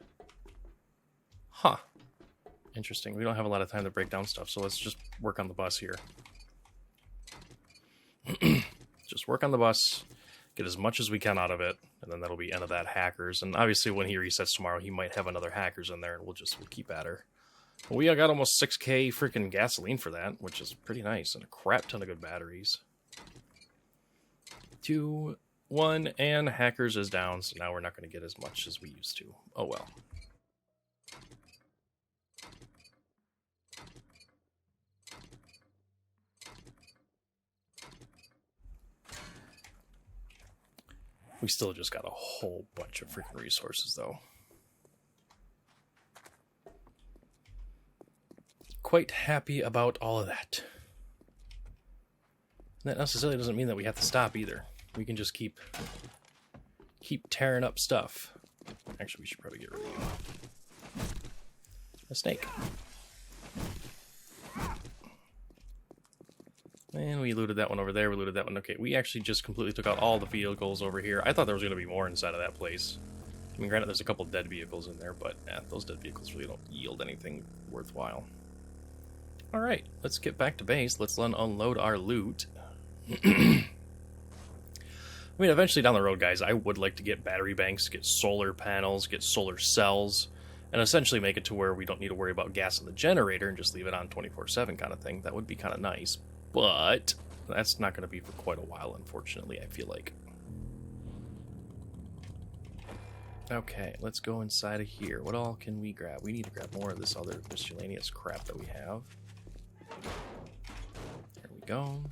Huh. Interesting. We don't have a lot of time to break down stuff, so let's just work on the bus here. Just work on the bus, get as much as we can out of it, and then that'll be end of that hackers. And obviously when he resets tomorrow, he might have another hackers in there, and we'll keep at her. We got almost 6k freaking gasoline for that, which is pretty nice, and a crap ton of good batteries. 2, 1, and hackers is down, so now we're not going to get as much as we used to. Oh well. We still just got a whole bunch of freaking resources, though. Quite happy about all of that. That necessarily doesn't mean that we have to stop either. We can just keep tearing up stuff. Actually, we should probably get rid of you. A snake. And we looted that one over there, we looted that one. Okay, we actually just completely took out all the vehicles over here. I thought there was going to be more inside of that place. I mean, granted, there's a couple dead vehicles in there, but those dead vehicles really don't yield anything worthwhile. Alright, let's get back to base. Let's unload our loot. I mean, eventually down the road, guys, I would like to get battery banks, get solar panels, get solar cells, and essentially make it to where we don't need to worry about gas in the generator and just leave it on 24/7 kind of thing. That would be kind of nice, but that's not going to be for quite a while, unfortunately, I feel like. Okay, let's go inside of here. What all can we grab? We need to grab more of this other miscellaneous crap that we have. There we go.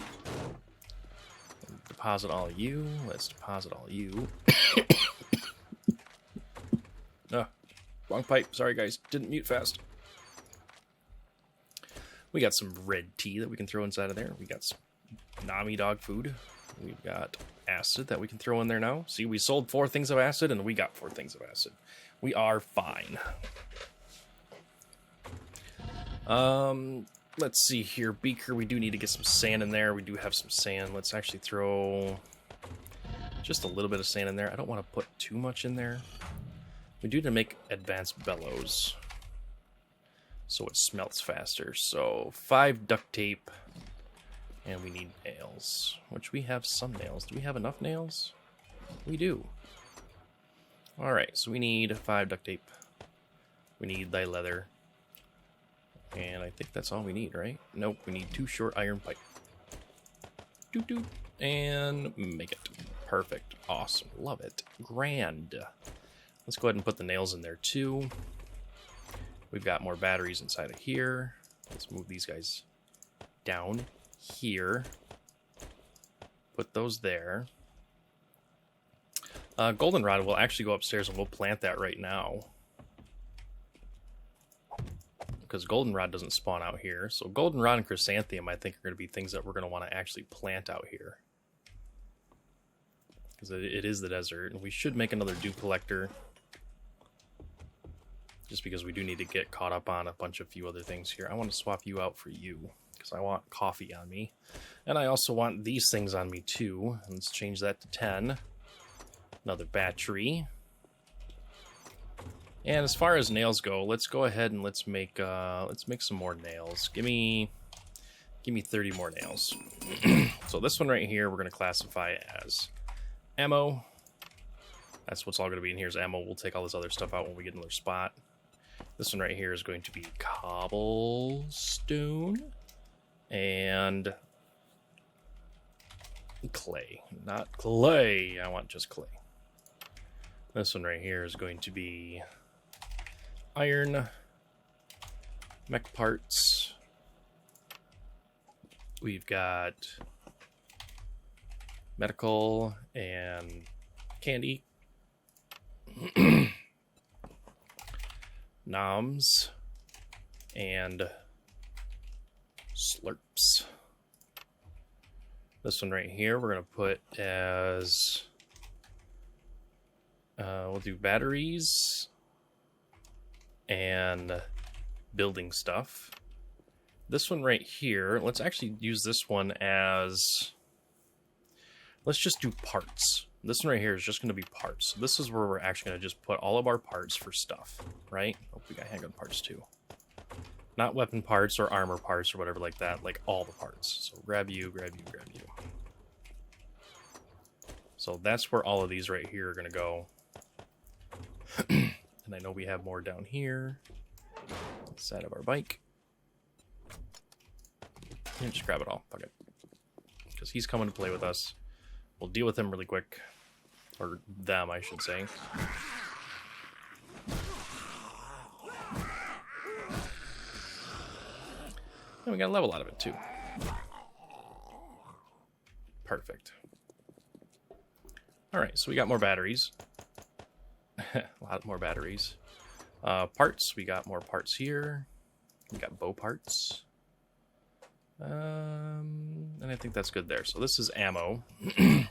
Deposit all you. Let's deposit all you. Wrong pipe. Sorry, guys. Didn't mute fast. We got some red tea that we can throw inside of there. We got some Nami dog food. We've got acid that we can throw in there now. See, we sold 4 things of acid, and we got 4 things of acid. We are fine. Let's see here. Beaker, we do need to get some sand in there. We do have some sand. Let's actually throw just a little bit of sand in there. I don't want to put too much in there. We do need to make advanced bellows so it smelts faster. So 5 duct tape. And we need nails, which we have some nails. Do we have enough nails? We do. Alright, so we need 5 duct tape. We need thy leather. And I think that's all we need, right? Nope, we need 2 short iron pipe. Doot doot. And make it. Perfect. Awesome. Love it. Grand. Let's go ahead and put the nails in there too. We've got more batteries inside of here. Let's move these guys down here. Put those there. Goldenrod will actually go upstairs and we'll plant that right now. Because goldenrod doesn't spawn out here. So goldenrod and chrysanthemum I think are going to be things that we're going to want to actually plant out here. Because it is the desert. And we should make another dew collector. Just because we do need to get caught up on a few other things here. I want to swap you out for you. Because I want coffee on me. And I also want these things on me too. Let's change that to 10. Another battery. And as far as nails go, let's go ahead and let's make some more nails. Give me 30 more nails. So this one right here we're going to classify as ammo. That's what's all going to be in here is ammo. We'll take all this other stuff out when we get another spot. This one right here is going to be cobblestone and clay. Not clay. I want just clay. This one right here is going to be iron, mech parts. We've got medical and candy. Noms and slurps. This one right here we're going to put as we'll do batteries and building stuff. This one right here, let's actually use this one as, let's just do parts. This one right here is just going to be parts. So this is where we're actually going to just put all of our parts for stuff, right? Oh, we got handgun parts too. Not weapon parts or armor parts or whatever like that, like all the parts. So grab you, grab you, grab you. So that's where all of these right here are going to go. And I know we have more down here. Side of our bike. Yeah, just grab it all. Fuck it. Because he's coming to play with us. We'll deal with him really quick. Or them, I should say. And we got a level out of it, too. Perfect. Alright, so we got more batteries. A lot more batteries. Parts, we got more parts here. We got bow parts. And I think that's good there. So this is ammo.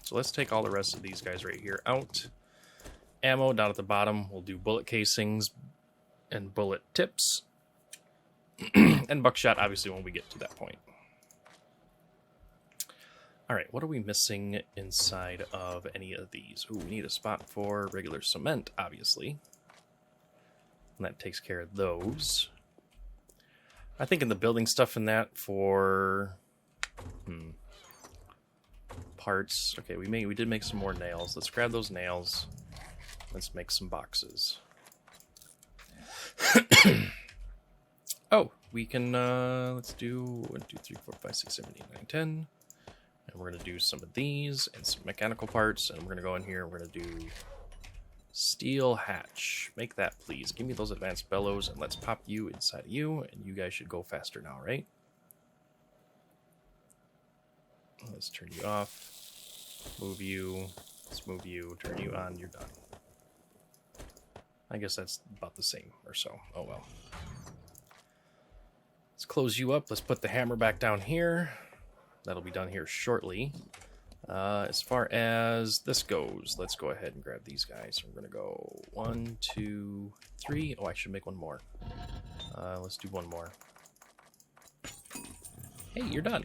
So let's take all the rest of these guys right here out. Ammo down at the bottom. We'll do bullet casings and bullet tips. And buckshot, obviously, when we get to that point. Alright, what are we missing inside of any of these? Ooh, we need a spot for regular cement, obviously. And that takes care of those. I think in the building stuff in that for parts. Okay, we did make some more nails. Let's grab those nails. Let's make some boxes. Oh, we can, let's do 1, 2, 3, 4, 5, 6, 7, 8, 9, 10. And we're going to do some of these and some mechanical parts. And we're going to go in here and we're going to do steel hatch. Make that, please. Give me those advanced bellows and let's pop you inside of you. And you guys should go faster now, right? Let's turn you off. Move you. Let's move you. Turn you on. You're done. I guess that's about the same or so. Oh, well. Let's close you up. Let's put the hammer back down here. That'll be done here shortly. As far as this goes, let's go ahead and grab these guys. We're going to go 1, 2, 3. Oh, I should make one more. Let's do one more. Hey, you're done.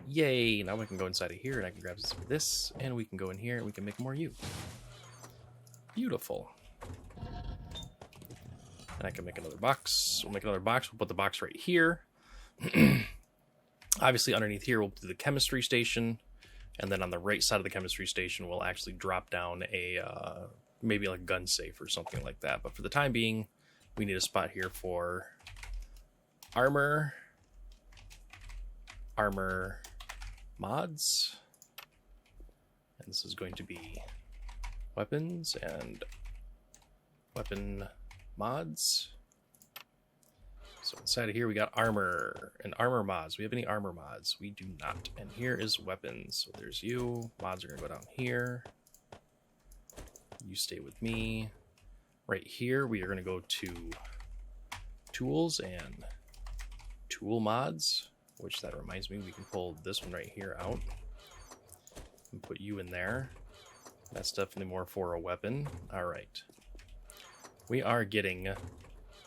Yay. Now we can go inside of here and I can grab some of this. And we can go in here and we can make more you. Beautiful. And I can make another box. We'll make another box. We'll put the box right here. Obviously, underneath here, we'll do the chemistry station. And then on the right side of the chemistry station, we'll actually drop down a, maybe like a gun safe or something like that. But for the time being, we need a spot here for armor mods. And this is going to be weapons and weapon mods. So inside of here we got armor and armor mods. We have any armor mods? We do not. And here is weapons. So there's you. Mods are gonna go down here. You stay with me. Right here we are gonna go to tools and tool mods, which that reminds me we can pull this one right here out and put you in there. That's definitely more for a weapon. All right. We are getting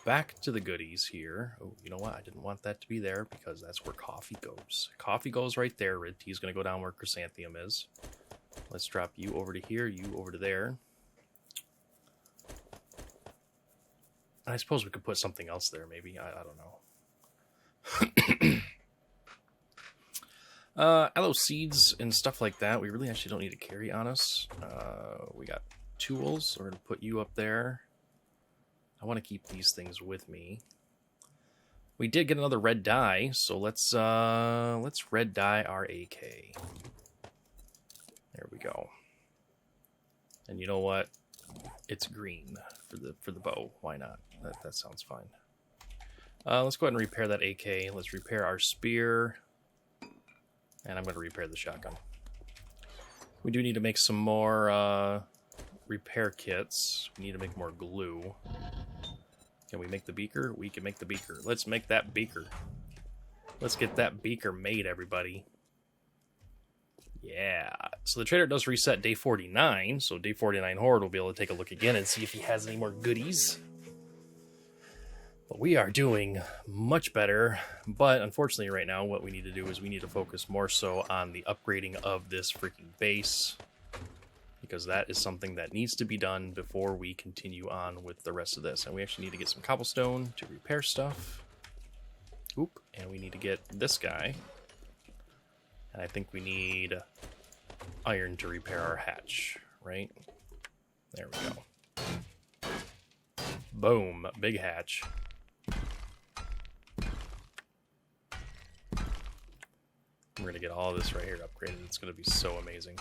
back to the goodies here. Oh, you know what? I didn't want that to be there because that's where coffee goes. Coffee goes right there. Red tea is going to go down where chrysanthemum is. Let's drop you over to here, you over to there. I suppose we could put something else there, maybe. I don't know. Aloe seeds and stuff like that, we really actually don't need to carry on us. We got tools. We're going to put you up there. I want to keep these things with me. We did get another red dye, so let's red dye our AK. There we go. And you know what? It's green for the bow. Why not? That sounds fine. Let's go ahead and repair that AK. Let's repair our spear. And I'm going to repair the shotgun. We do need to make some more repair kits. We need to make more glue. Can we make the beaker? We can make the beaker. Let's make that beaker. Let's get that beaker made, everybody. Yeah. So the trader does reset day 49. So day 49 Horde will be able to take a look again and see if he has any more goodies. But we are doing much better. But unfortunately right now, what we need to do is we need to focus more so on the upgrading of this freaking base. Because that is something that needs to be done before we continue on with the rest of this. And we actually need to get some cobblestone to repair stuff. Oop. And we need to get this guy. And I think we need iron to repair our hatch, right? There we go. Boom. Big hatch. We're going to get all this right here upgraded. It's going to be so amazing.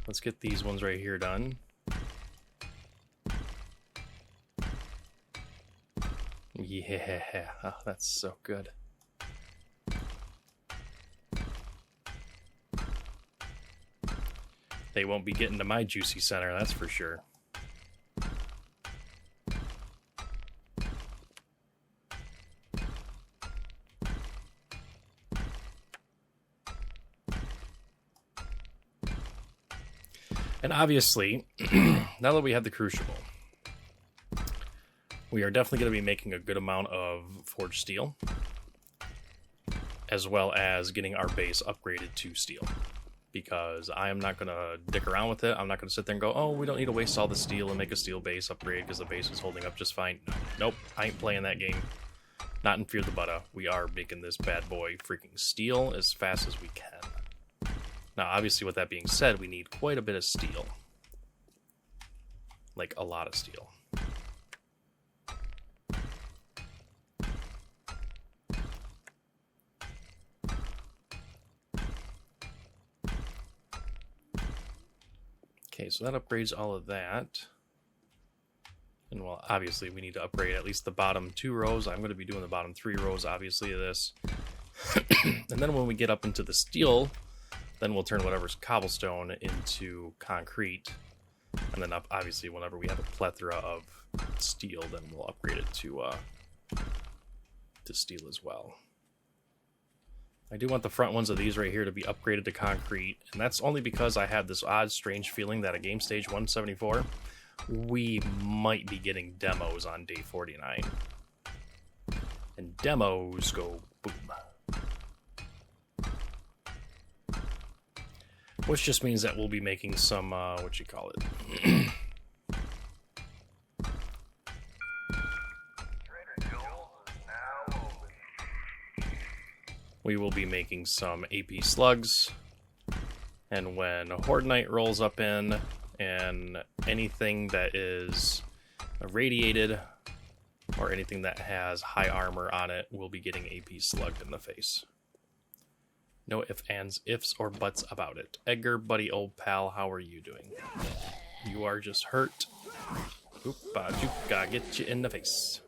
Let's get these ones right here done. Yeah, oh, that's so good. They won't be getting to my juicy center, that's for sure. And obviously, now that we have the crucible, we are definitely going to be making a good amount of forged steel, as well as getting our base upgraded to steel. Because I am not going to dick around with it. I'm not going to sit there and go, oh, we don't need to waste all the steel and make a steel base upgrade because the base is holding up just fine. No, nope, I ain't playing that game. Not in FearThaButta. We are making this bad boy freaking steel as fast as we can. Now, obviously, with that being said, we need quite a bit of steel. Like, a lot of steel. Okay, so that upgrades all of that. And well, obviously we need to upgrade at least the bottom 2 rows. I'm going to be doing the bottom 3 rows, obviously, of this. And then when we get up into the steel, then we'll turn whatever's cobblestone into concrete. And then obviously whenever we have a plethora of steel, then we'll upgrade it to steel as well. I do want the front ones of these right here to be upgraded to concrete, and that's only because I have this odd, strange feeling that at game stage 174, we might be getting demos on day 49. And demos go boom. Which just means that we'll be making some, what you call it? We will be making some AP slugs. And when Horde Knight rolls up in, and anything that is irradiated or anything that has high armor on it will be getting AP slugged in the face. No ifs, ands, ifs, or buts about it. Edgar, buddy, old pal, how are you doing? You are just hurt. Oop-a-juka, get you in the face.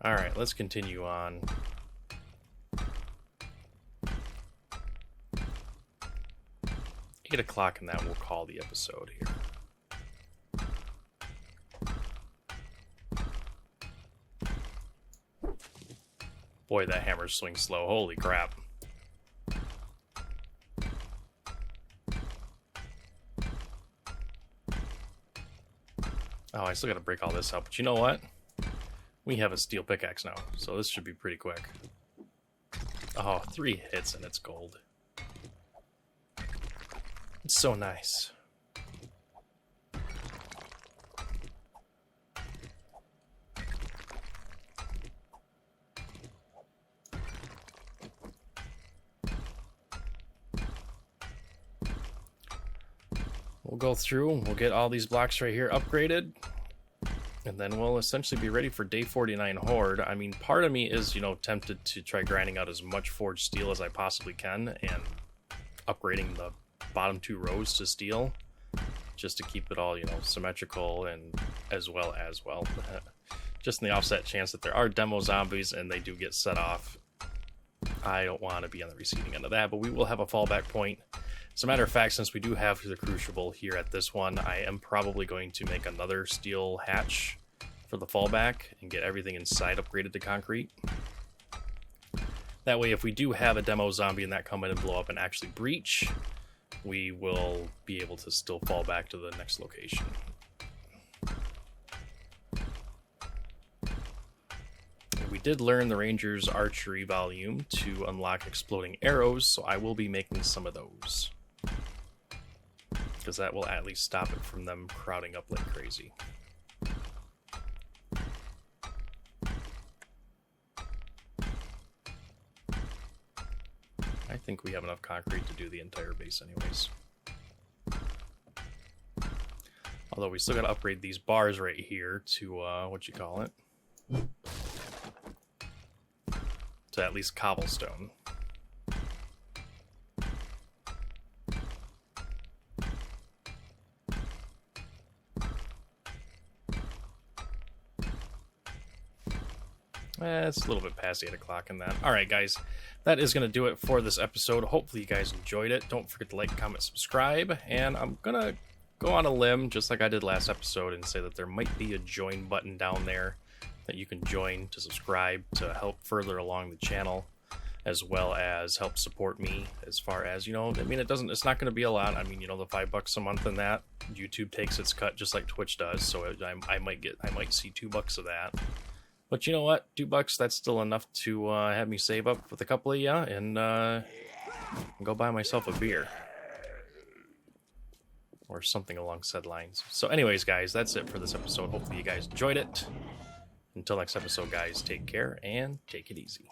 Alright, let's continue on. 8 o'clock, and that will call the episode here. Boy, that hammer swings slow. Holy crap. Oh, I still gotta break all this up. But you know what? We have a steel pickaxe now, so this should be pretty quick. Oh, 3 hits and it's gold. It's so nice. We'll go through, we'll get all these blocks right here upgraded, and then we'll essentially be ready for day 49 Horde. I mean, part of me is, you know, tempted to try grinding out as much forged steel as I possibly can and upgrading the bottom 2 rows to steel just to keep it all, you know, symmetrical, and as well just in the offset chance that there are demo zombies and they do get set off. I don't want to be on the receiving end of that, but we will have a fallback point. As a matter of fact, since we do have the Crucible here at this one, I am probably going to make another steel hatch for the fallback and get everything inside upgraded to concrete. That way, if we do have a demo zombie and that come in and blow up and actually breach, we will be able to still fall back to the next location. We did learn the Ranger's archery volume to unlock exploding arrows, so I will be making some of those, because that will at least stop it from them crowding up like crazy. I think we have enough concrete to do the entire base anyways. Although we still got to upgrade these bars right here to, what you call it? To at least cobblestone. It's a little bit past 8 o'clock in that. Alright guys, that is going to do it for this episode. Hopefully you guys enjoyed it. Don't forget to like, comment, subscribe, and I'm going to go on a limb, just like I did last episode, and say that there might be a join button down there that you can join to subscribe to help further along the channel, as well as help support me as far as, you know, I mean, it's not going to be a lot. I mean, you know, the $5 a month in that, YouTube takes its cut just like Twitch does, so I might see $2 of that. But you know what? $2, that's still enough to have me save up with a couple of you and go buy myself a beer. Or something along said lines. So anyways, guys, that's it for this episode. Hopefully you guys enjoyed it. Until next episode, guys, take care and take it easy.